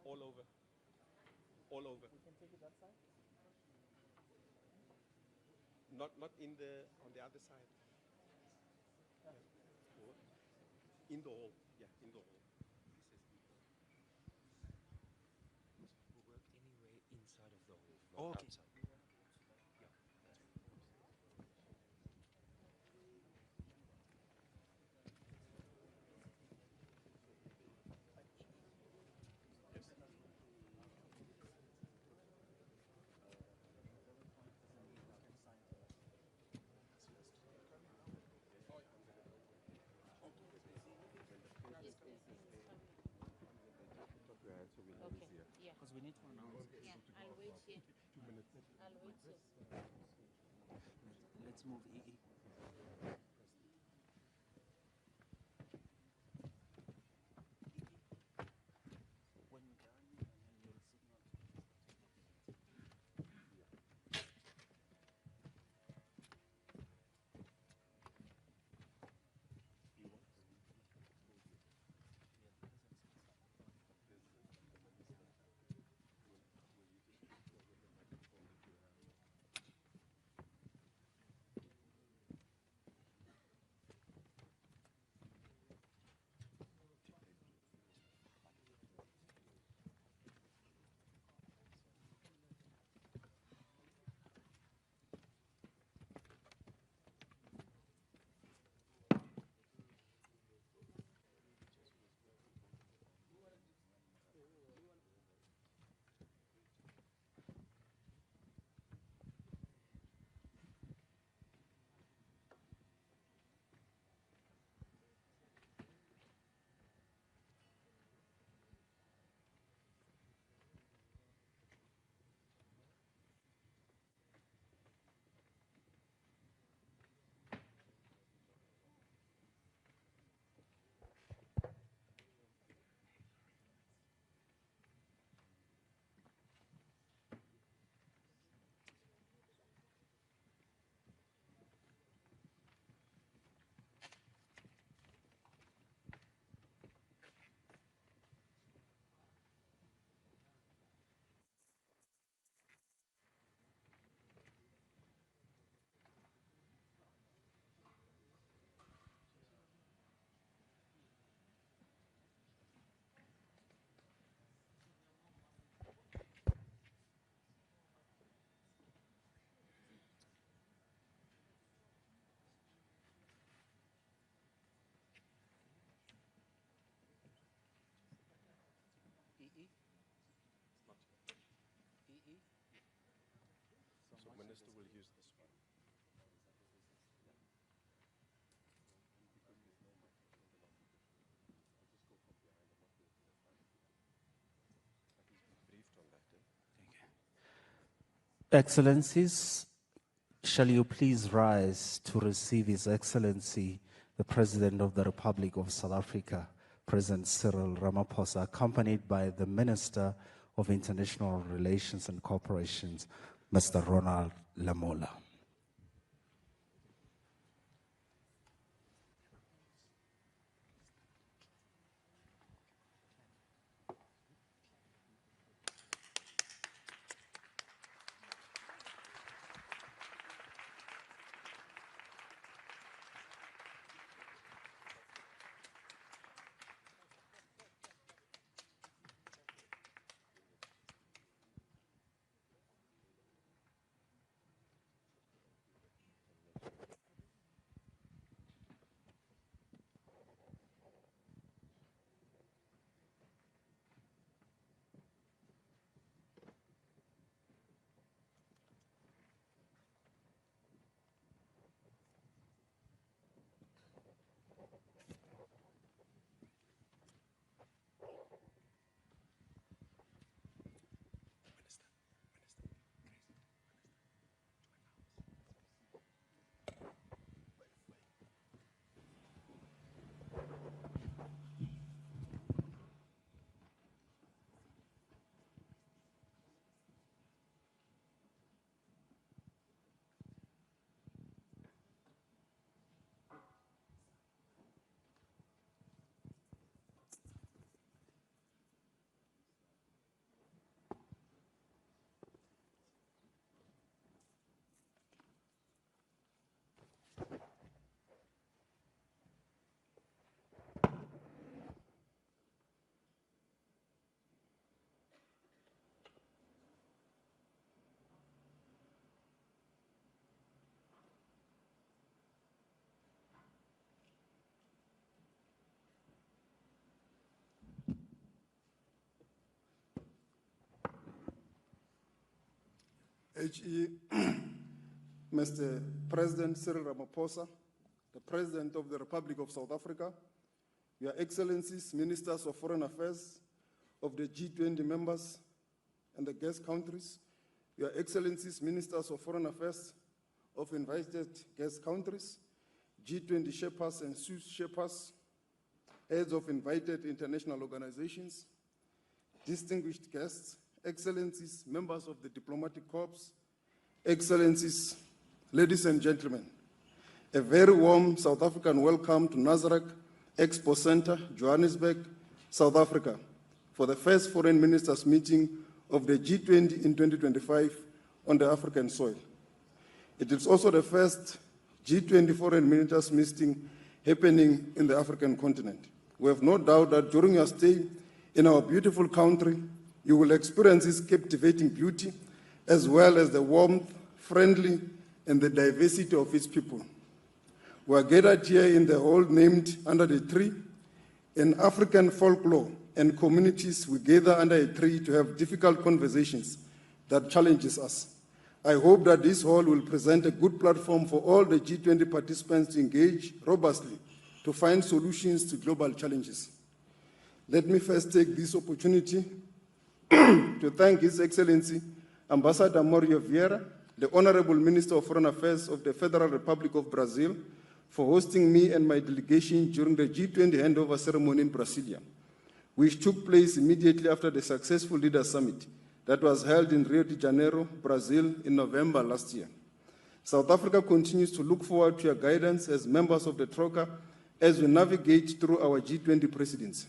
all over. All over. We can take it that side? Not in the on the other side. Yeah. In the hall. Yeah, in the hall. We work anywhere inside of the hall, not Oh, okay. outside. Okay, yeah. Because we need to announce it. Yeah, I'll wait here. 2 minutes. I'll wait here. Let's move EE. When you're done, and then you'll signal. EE? EE? So minister will use this one. Briefed on that, Excellencies, shall you please rise to receive His Excellency, the President of the Republic of South Africa, President Cyril Ramaphosa, accompanied by the Minister of International Relations and Corporations, Mr. Ronald Lamola. HE, Mr. President Cyril Ramaphosa, the President of the Republic of South Africa, Your Excellencies, Ministers of Foreign Affairs of the G20 members and the guest countries, Your Excellencies, Ministers of Foreign Affairs of invited guest countries, G20 Shepherds and Sous Shepherds, heads of invited international organizations, distinguished guests, Excellencies, members of the Diplomatic Corps, Excellencies, ladies and gentlemen, a very warm South African welcome to Nasrec Expo Center, Johannesburg, South Africa, for the first Foreign Ministers meeting of the G20 in 2025 on the African soil. It is also the first G20 Foreign Ministers meeting happening in the African continent. We have no doubt that during your stay in our beautiful country, you will experience its captivating beauty, as well as the warmth, friendly, and the diversity of its people. We are gathered here in the hall named Under the Tree. In African folklore and communities, we gather under a tree to have difficult conversations that challenges us. I hope that this hall will present a good platform for all the G20 participants to engage robustly to find solutions to global challenges. Let me first take this opportunity to thank His Excellency Ambassador Mario Vieira, the Honorable Minister of Foreign Affairs of the Federal Republic of Brazil, for hosting me and my delegation during the G20 handover ceremony in Brasilia, which took place immediately after the successful Leaders Summit that was held in Rio de Janeiro, Brazil, in November last year. South Africa continues to look forward to your guidance as members of the Troika as we navigate through our G20 presidency.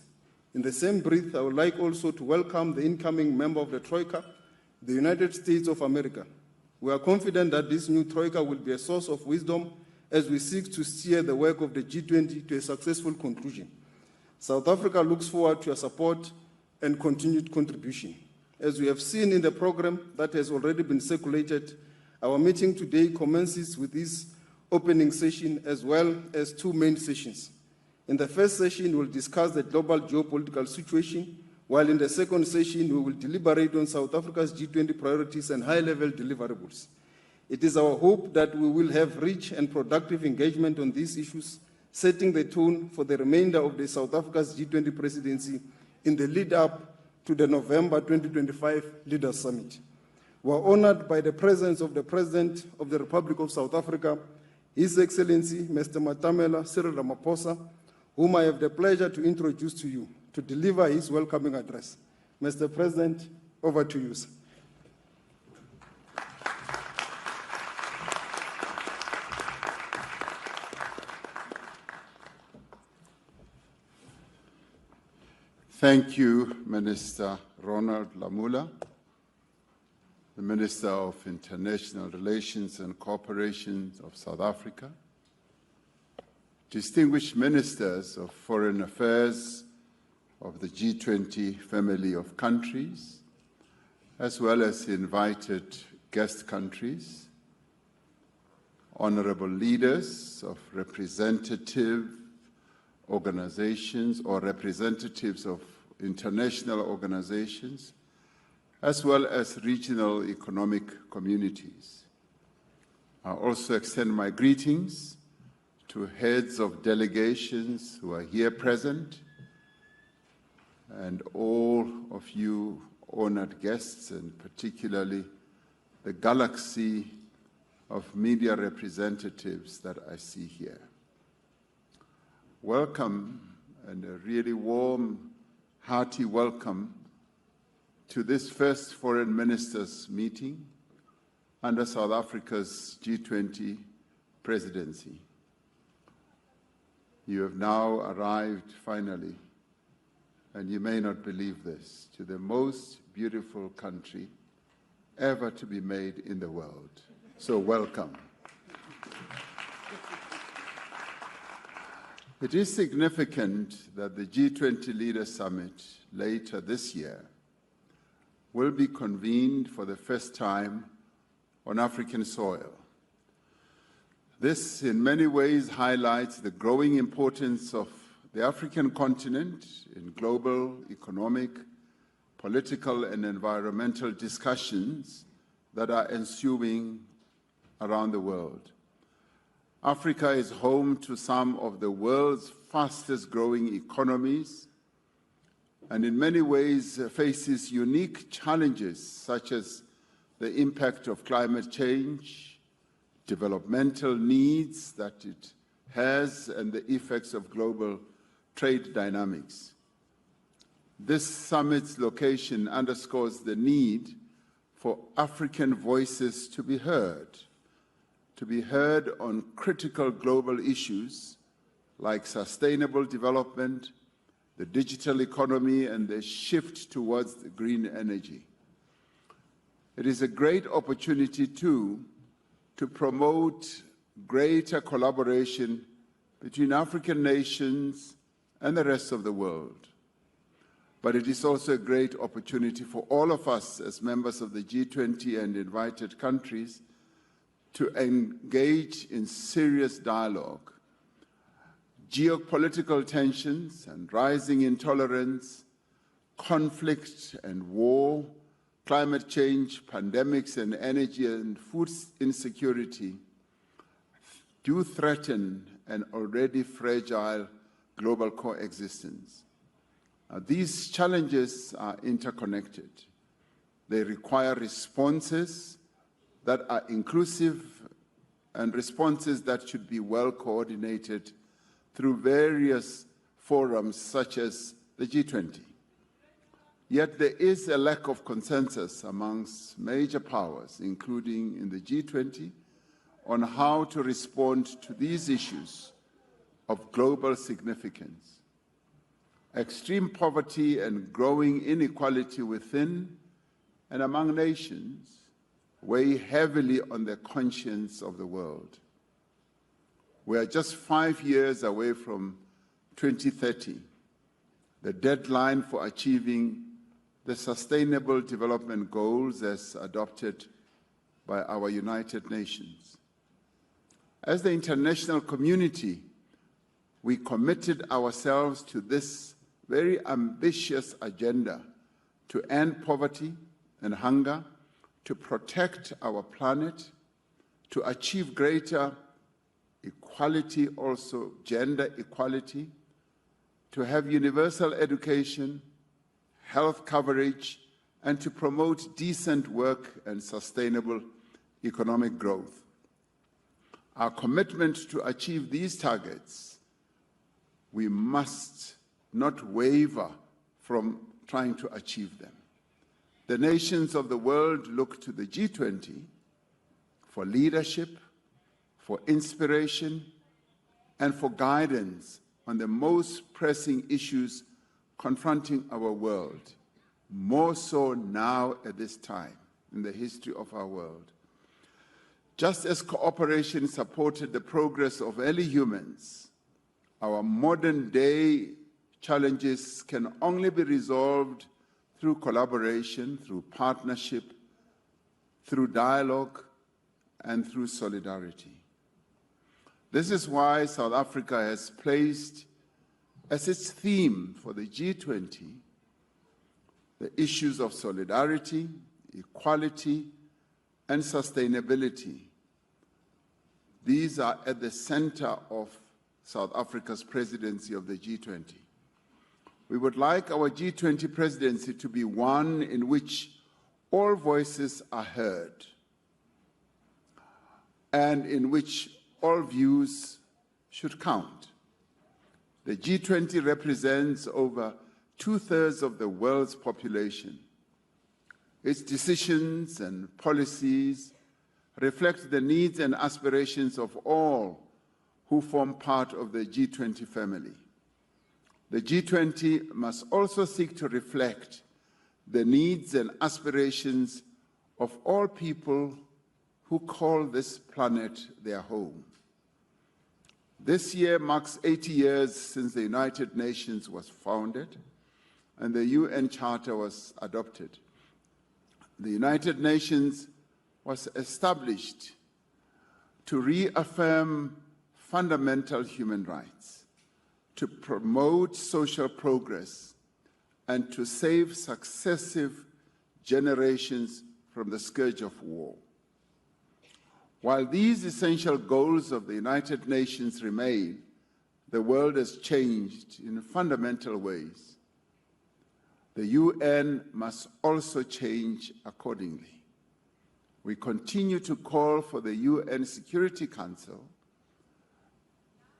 In the same breath, I would like also to welcome the incoming member of the Troika, the United States of America. We are confident that this new Troika will be a source of wisdom as we seek to steer the work of the G20 to a successful conclusion. South Africa looks forward to your support and continued contribution. As we have seen in the program that has already been circulated, our meeting today commences with this opening session as well as two main sessions. In the first session, we will discuss the global geopolitical situation, while in the second session, we will deliberate on South Africa's G20 priorities and high-level deliverables. It is our hope that we will have rich and productive engagement on these issues, setting the tone for the remainder of the South Africa's G20 presidency in the lead-up to the November 2025 Leaders Summit. We are honored by the presence of the President of the Republic of South Africa, His Excellency Mr. Matamela Cyril Ramaphosa, whom I have the pleasure to introduce to you to deliver his welcoming address. Mr. President, over to you, sir. Thank you, Minister Ronald Lamola, the Minister of International Relations and Cooperation of South Africa, distinguished ministers of foreign affairs of the G20 family of countries, as well as invited guest countries, honorable leaders of representative organizations or representatives of international organizations, as well as regional economic communities. I also extend my greetings to heads of delegations who are here present, and all of you honored guests, and particularly the galaxy of media representatives that I see here. Welcome, and a really warm, hearty welcome to this first Foreign Ministers meeting under South Africa's G20 presidency. You have now arrived finally, and you may not believe this, to the most beautiful country ever to be made in the world. So welcome. It is significant that the G20 Leaders Summit later this year will be convened for the first time on African soil. This, in many ways, highlights the growing importance of the African continent in global economic, political, and environmental discussions that are ensuing around the world. Africa is home to some of the world's fastest growing economies and in many ways faces unique challenges such as the impact of climate change, developmental needs that it has, and the effects of global trade dynamics. This summit's location underscores the need for African voices to be heard on critical global issues like sustainable development, the digital economy, and the shift towards green energy. It is a great opportunity, too, to promote greater collaboration between African nations and the rest of the world. But it is also a great opportunity for all of us as members of the G20 and invited countries to engage in serious dialogue. Geopolitical tensions and rising intolerance, conflict and war, climate change, pandemics, and energy and food insecurity do threaten an already fragile global coexistence. These challenges are interconnected. They require responses that are inclusive and responses that should be well coordinated through various forums such as the G20. Yet there is a lack of consensus amongst major powers, including in the G20, on how to respond to these issues of global significance. Extreme poverty and growing inequality within and among nations weigh heavily on the conscience of the world. We are just 5 years away from 2030, the deadline for achieving the Sustainable Development Goals as adopted by our United Nations. As the international community, we committed ourselves to this very ambitious agenda to end poverty and hunger, to protect our planet, to achieve greater equality, also gender equality, to have universal education, health coverage, and to promote decent work and sustainable economic growth. Our commitment to achieve these targets, we must not waver from trying to achieve them. The nations of the world look to the G20 for leadership, for inspiration, and for guidance on the most pressing issues confronting our world, more so now at this time in the history of our world. Just as cooperation supported the progress of early humans, our modern-day challenges can only be resolved through collaboration, through partnership, through dialogue, and through solidarity. This is why South Africa has placed as its theme for the G20 the issues of solidarity, equality, and sustainability. These are at the center of South Africa's presidency of the G20. We would like our G20 presidency to be one in which all voices are heard and in which all views should count. The G20 represents over 2/3 of the world's population. Its decisions and policies reflect the needs and aspirations of all who form part of the G20 family. The G20 must also seek to reflect the needs and aspirations of all people who call this planet their home. This year marks 80 years since the United Nations was founded and the UN Charter was adopted. The United Nations was established to reaffirm fundamental human rights, to promote social progress, and to save successive generations from the scourge of war. While these essential goals of the United Nations remain, the world has changed in fundamental ways. The UN must also change accordingly. We continue to call for the UN Security Council,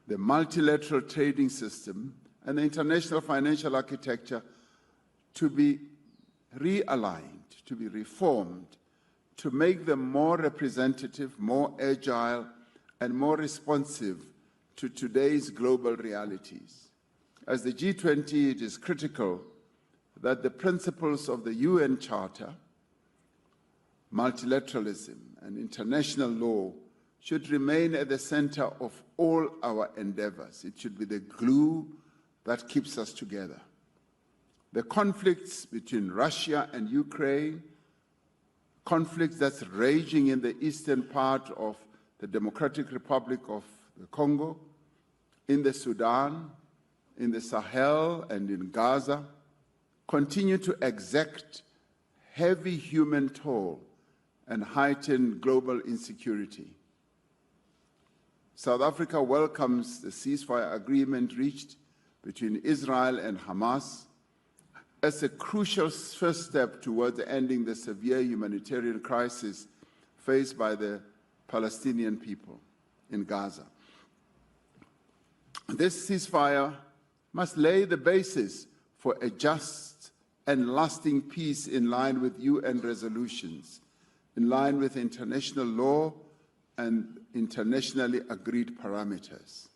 the multilateral trading system, and the international financial architecture to be realigned, to be reformed, to make them more representative, more agile, and more responsive to today's global realities. As the G20, it is critical that the principles of the UN Charter, multilateralism, and international law should remain at the center of all our endeavors. It should be the glue that keeps us together. The conflicts between Russia and Ukraine, conflicts that's raging in the eastern part of the Democratic Republic of the Congo, in the Sudan, in the Sahel, and in Gaza, continue to exact heavy human toll and heighten global insecurity. South Africa welcomes the ceasefire agreement reached between Israel and Hamas as a crucial first step towards ending the severe humanitarian crisis faced by the Palestinian people in Gaza. This ceasefire must lay the basis for a just and lasting peace in line with UN resolutions, in line with international law and internationally agreed parameters.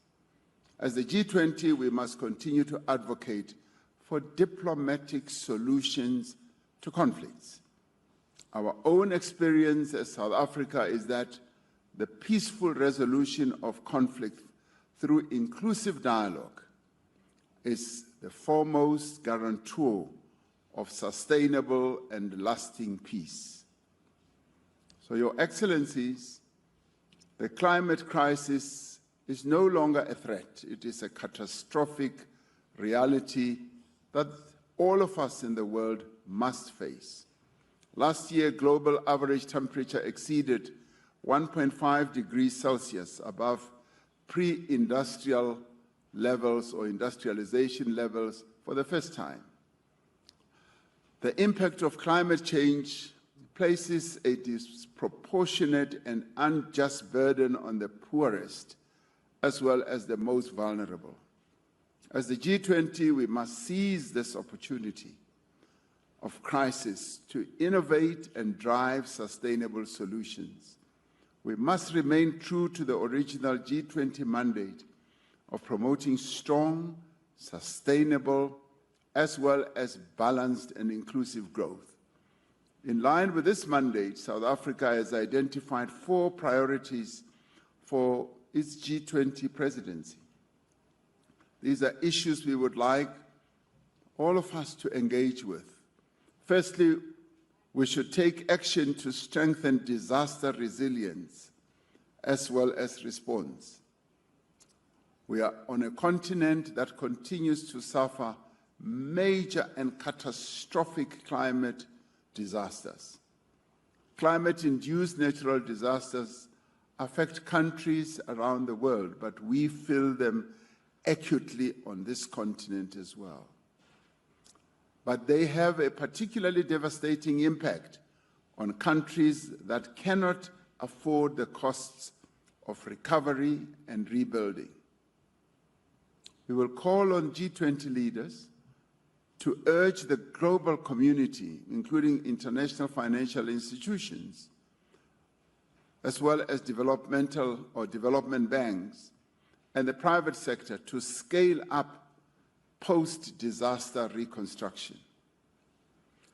As the G20, we must continue to advocate for diplomatic solutions to conflicts. Our own experience as South Africa is that the peaceful resolution of conflict through inclusive dialogue is the foremost guarantor of sustainable and lasting peace. So, Your Excellencies, the climate crisis is no longer a threat. It is a catastrophic reality that all of us in the world must face. Last year, global average temperature exceeded 1.5 degrees Celsius above pre-industrial levels or industrialization levels for the first time. The impact of climate change places a disproportionate and unjust burden on the poorest as well as the most vulnerable. As the G20, we must seize this opportunity of crisis to innovate and drive sustainable solutions. We must remain true to the original G20 mandate of promoting strong, sustainable, as well as balanced and inclusive growth. In line with this mandate, South Africa has identified 4 priorities for its G20 presidency. These are issues we would like all of us to engage with. Firstly, we should take action to strengthen disaster resilience as well as response. We are on a continent that continues to suffer major and catastrophic climate disasters. Climate-induced natural disasters affect countries around the world, but we feel them acutely on this continent as well. But they have a particularly devastating impact on countries that cannot afford the costs of recovery and rebuilding. We will call on G20 leaders to urge the global community, including international financial institutions, as well as developmental or development banks, and the private sector to scale up post-disaster reconstruction.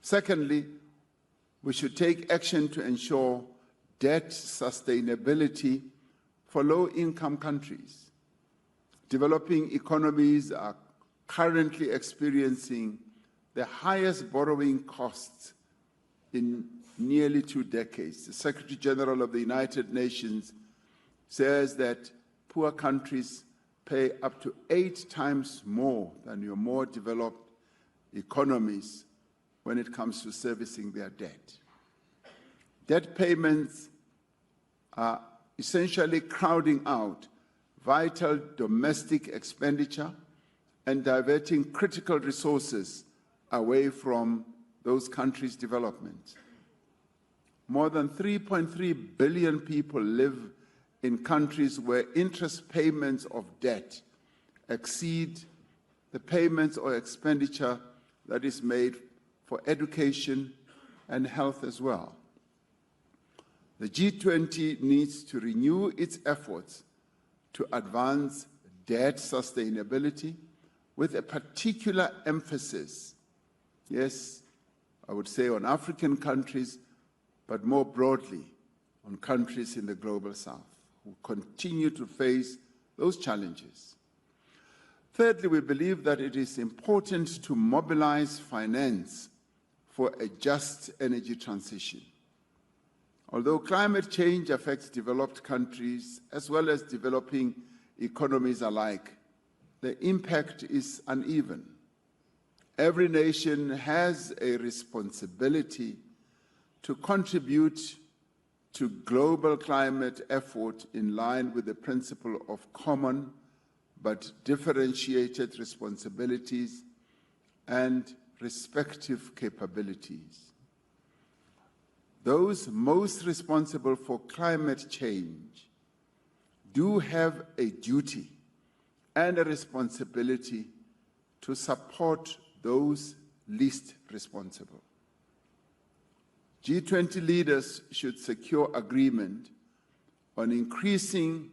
Secondly, we should take action to ensure debt sustainability for low-income countries. Developing economies are currently experiencing the highest borrowing costs in nearly 2 decades. The Secretary General of the United Nations says that poor countries pay up to 8 times more than your more developed economies when it comes to servicing their debt. Debt payments are essentially crowding out vital domestic expenditure and diverting critical resources away from those countries' development. More than 3.3 billion people live in countries where interest payments of debt exceed the payments or expenditure that is made for education and health as well. The G20 needs to renew its efforts to advance debt sustainability with a particular emphasis, yes, I would say on African countries, but more broadly on countries in the global south who continue to face those challenges. Thirdly, we believe that it is important to mobilize finance for a just energy transition. Although climate change affects developed countries as well as developing economies alike, the impact is uneven. Every nation has a responsibility to contribute to global climate effort in line with the principle of common but differentiated responsibilities and respective capabilities. Those most responsible for climate change do have a duty and a responsibility to support those least responsible. G20 leaders should secure agreement on increasing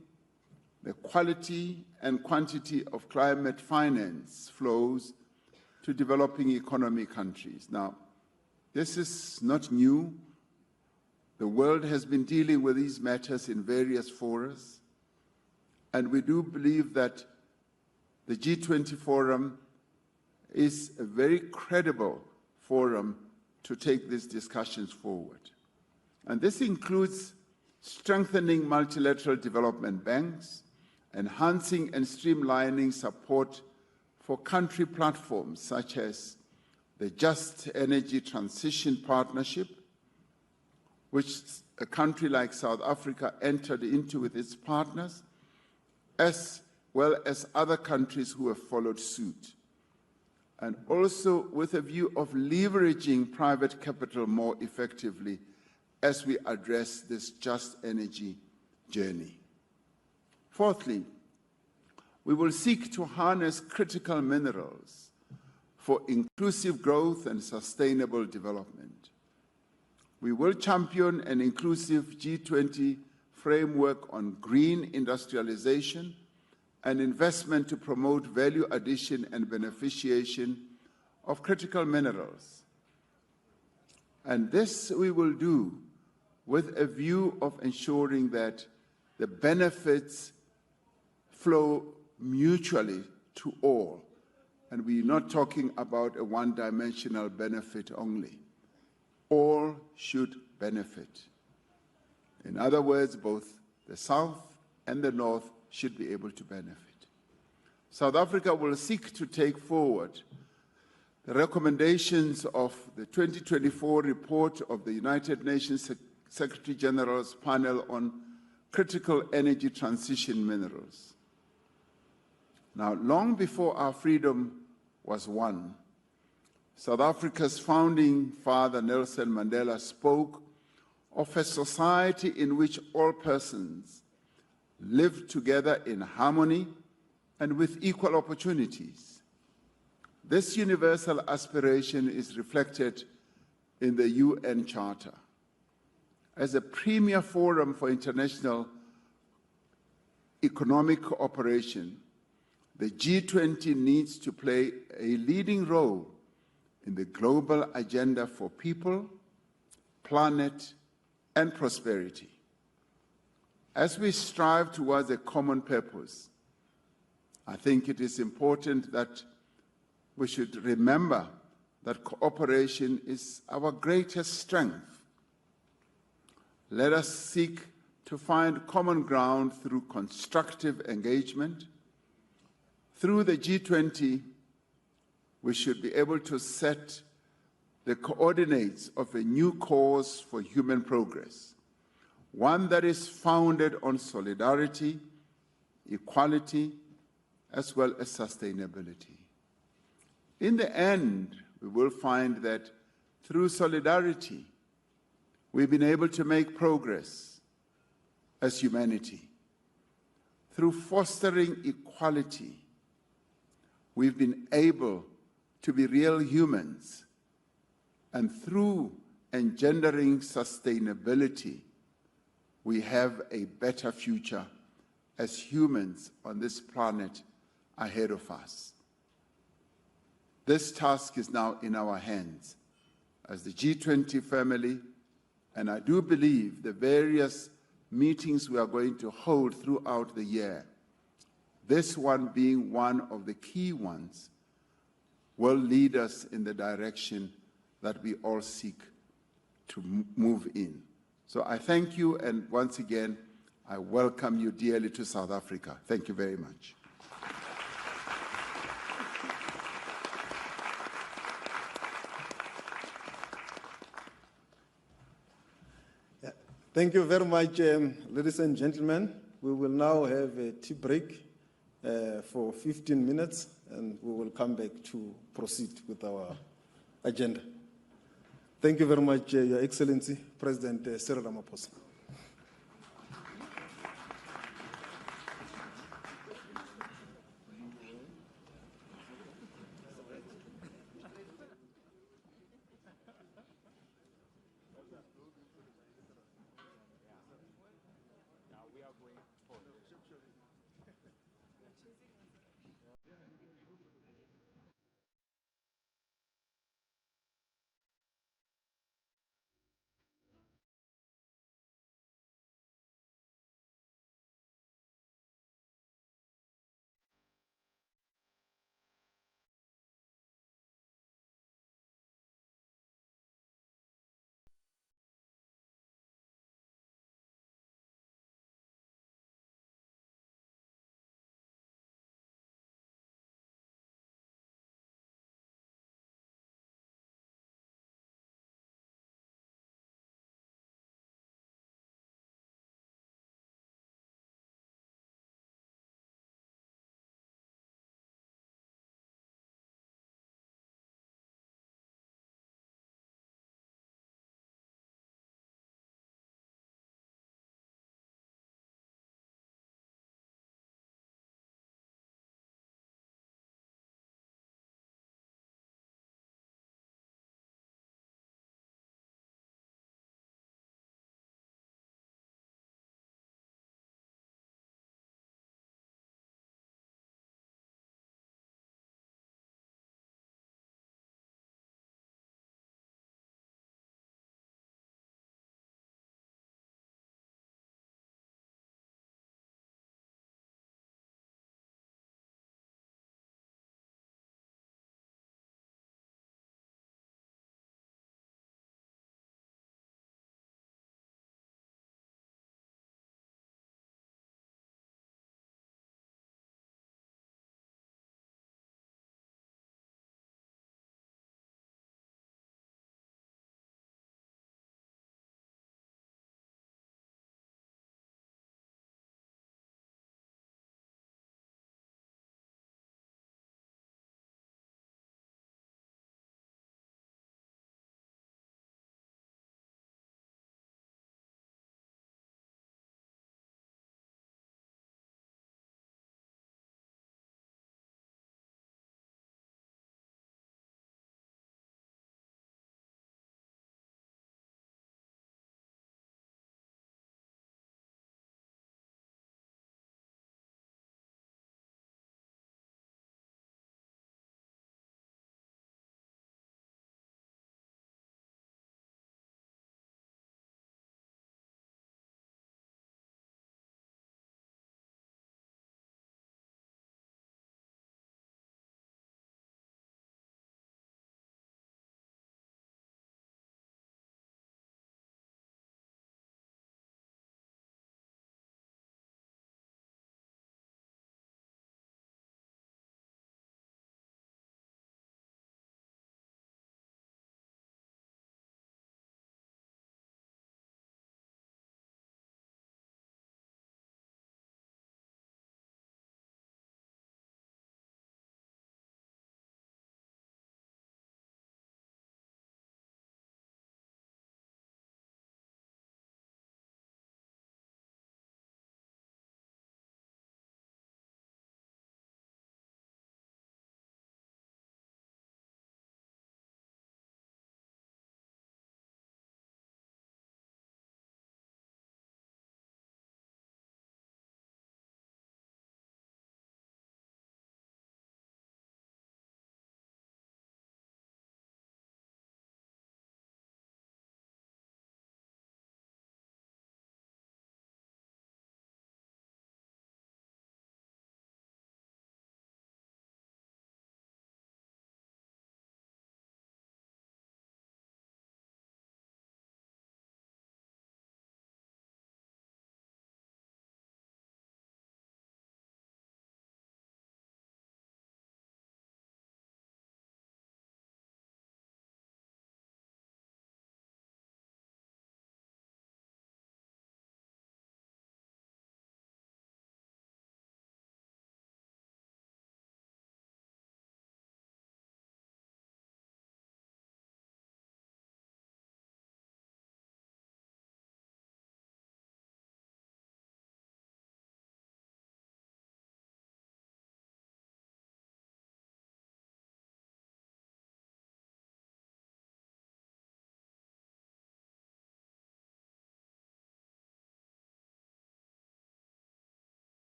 the quality and quantity of climate finance flows to developing economy countries. Now, this is not new. The world has been dealing with these matters in various forums, and we do believe that the G20 forum is a very credible forum to take these discussions forward. And this includes strengthening multilateral development banks, enhancing and streamlining support for country platforms such as the Just Energy Transition Partnership, which a country like South Africa entered into with its partners, as well as other countries who have followed suit, and also with a view of leveraging private capital more effectively as we address this just energy journey. Fourthly, we will seek to harness critical minerals for inclusive growth and sustainable development. We will champion an inclusive G20 framework on green industrialization and investment to promote value addition and beneficiation of critical minerals. And this we will do with a view of ensuring that the benefits flow mutually to all. And we're not talking about a one-dimensional benefit only. All should benefit. In other words, both the South and the North should be able to benefit. South Africa will seek to take forward the recommendations of the 2024 report of the United Nations Secretary General's panel on critical energy transition minerals. Now, long before our freedom was won, South Africa's founding father, Nelson Mandela, spoke of a society in which all persons live together in harmony and with equal opportunities. This universal aspiration is reflected in the UN Charter. As a premier forum for international economic cooperation, the G20 needs to play a leading role in the global agenda for people, planet, and prosperity. As we strive towards a common purpose, I think it is important that we should remember that cooperation is our greatest strength. Let us seek to find common ground through constructive engagement. Through the G20, we should be able to set the coordinates of a new cause for human progress, one that is founded on solidarity, equality, as well as sustainability. In the end, we will find that through solidarity, we've been able to make progress as humanity. Through fostering equality, we've been able to be real humans. And through engendering sustainability, we have a better future as humans on this planet ahead of us. This task is now in our hands as the G20 family, and I do believe the various meetings we are going to hold throughout the year, this one being one of the key ones, will lead us in the direction that we all seek to move in. So I thank you, and once again, I welcome you dearly to South Africa. Thank you very much. Thank you very much, ladies and gentlemen. We will now have a tea break for 15 minutes, and we will come back to proceed with our agenda. Thank you very much, Your Excellency, President Cyril Ramaphosa.